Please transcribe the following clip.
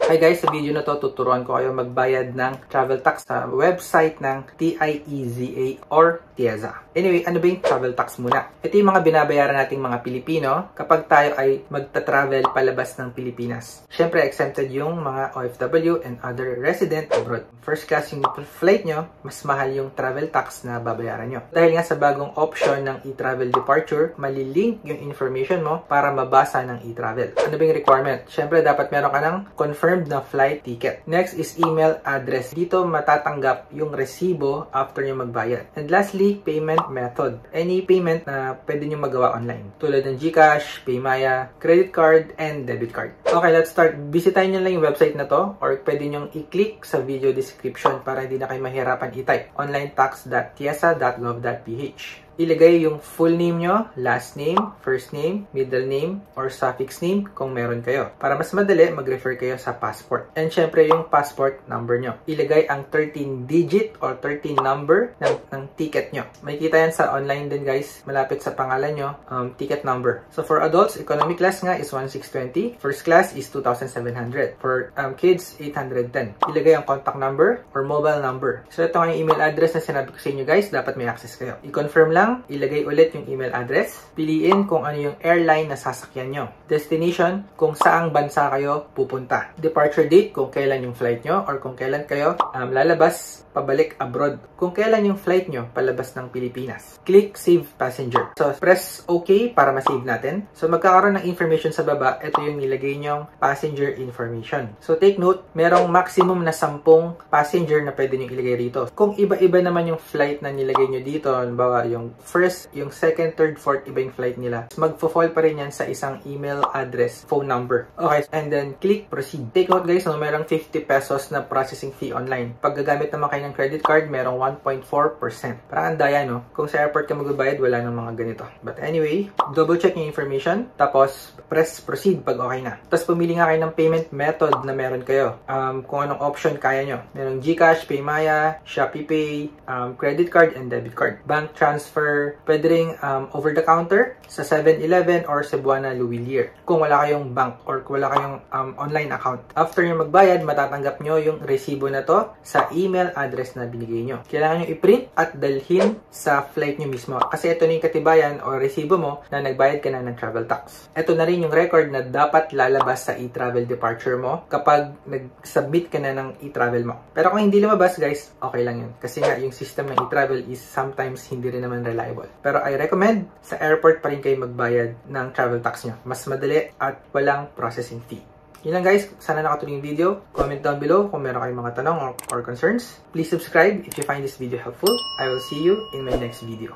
Hi guys, sa video na to tuturuan ko kayo magbayad ng travel tax sa website ng TIEZA or TIEZA. Anyway, ano ba yung travel tax muna? Ito yung mga binabayaran nating mga Pilipino kapag tayo ay magta-travel palabas ng Pilipinas. Syempre, exempted yung mga OFW and other resident abroad. First class yung flight nyo, mas mahal yung travel tax na babayaran nyo. Dahil nga sa bagong option ng e-travel departure, malilink yung information mo para mabasa ng e-travel. Ano ba yung requirement? Syempre, dapat meron ka ng confirmed na flight ticket. Next is email address. Dito matatanggap yung resibo after nyo magbayad. And lastly, payment method. Any payment na pwede nyo magawa online. Tulad ng GCash, Paymaya, credit card, and debit card. Okay, let's start. Bisitahin nyo lang yung website na to or pwede nyo i-click sa video description para hindi na kayo mahirapan i-type. onlinetax.tiesa.gov.ph. Ilagay yung full name nyo, last name, first name, middle name, or suffix name kung meron kayo. Para mas madali, mag-refer kayo sa passport. And syempre, yung passport number nyo. Ilagay ang 13-digit or 13 number ng ticket nyo. Makikita yan sa online din guys, malapit sa pangalan nyo, ticket number. So for adults, economy class nga is 1,620. First class is 2,700. For kids, 810. Ilagay ang contact number or mobile number. So ito nga yung email address na sinabi ko sa inyo guys, dapat may access kayo. I-confirm lang, ilagay ulit yung email address, piliin kung ano yung airline na sasakyan nyo, destination, kung saang bansa kayo pupunta, departure date, kung kailan yung flight nyo or kung kailan kayo lalabas pabalik abroad, kung kailan yung flight nyo palabas ng Pilipinas. Click Save Passenger. So, press OK para ma-save natin. So, magkakaroon ng information sa baba. Ito yung nilagay nyong passenger information. So, take note, merong maximum na 10 passenger na pwede nyo ilagay rito. Kung iba-iba naman yung flight na nilagay nyo dito, halimbawa yung first, yung second, third, fourth, iba yung flight nila. Magfo-fall pa rin yan sa isang email address, phone number. Okay, and then click Proceed. Take note guys, merong 50 pesos na processing fee online. Pag gagamit naman kayo ng credit card, merong 1.4%. Parang andaya, no? Kung sa airport ka magbabayad, wala nang mga ganito. But anyway, double check yung information, tapos press Proceed pag okay na. Tapos pumili nga kayo ng payment method na meron kayo. Kung anong option kaya nyo. Merong GCash, Paymaya, ShopeePay, credit card, and debit card. Bank transfer, pwede ring over the counter sa 7-Eleven or Cebuana Luwilier. Kung wala kayong bank or kung wala kayong online account. After nyo magbayad, matatanggap nyo yung resibo na to sa email address na binigay nyo. Kailangan nyo i-print at dalhin sa flight nyo mismo. Kasi ito na yung katibayan o resibo mo na nagbayad ka na ng travel tax. Ito na rin yung record na dapat lalabas sa e-travel departure mo kapag nag-submit ka na ng e-travel mo. Pero kung hindi lumabas guys, okay lang yun. Kasi nga yung system ng e-travel is sometimes hindi rin naman reliable. Pero I recommend sa airport pa rin kayo magbayad ng travel tax nyo. Mas madali at walang processing fee. Yun lang guys, sana nakatuloy yung video. Comment down below kung meron kayong mga tanong or concerns. Please subscribe if you find this video helpful. I will see you in my next video.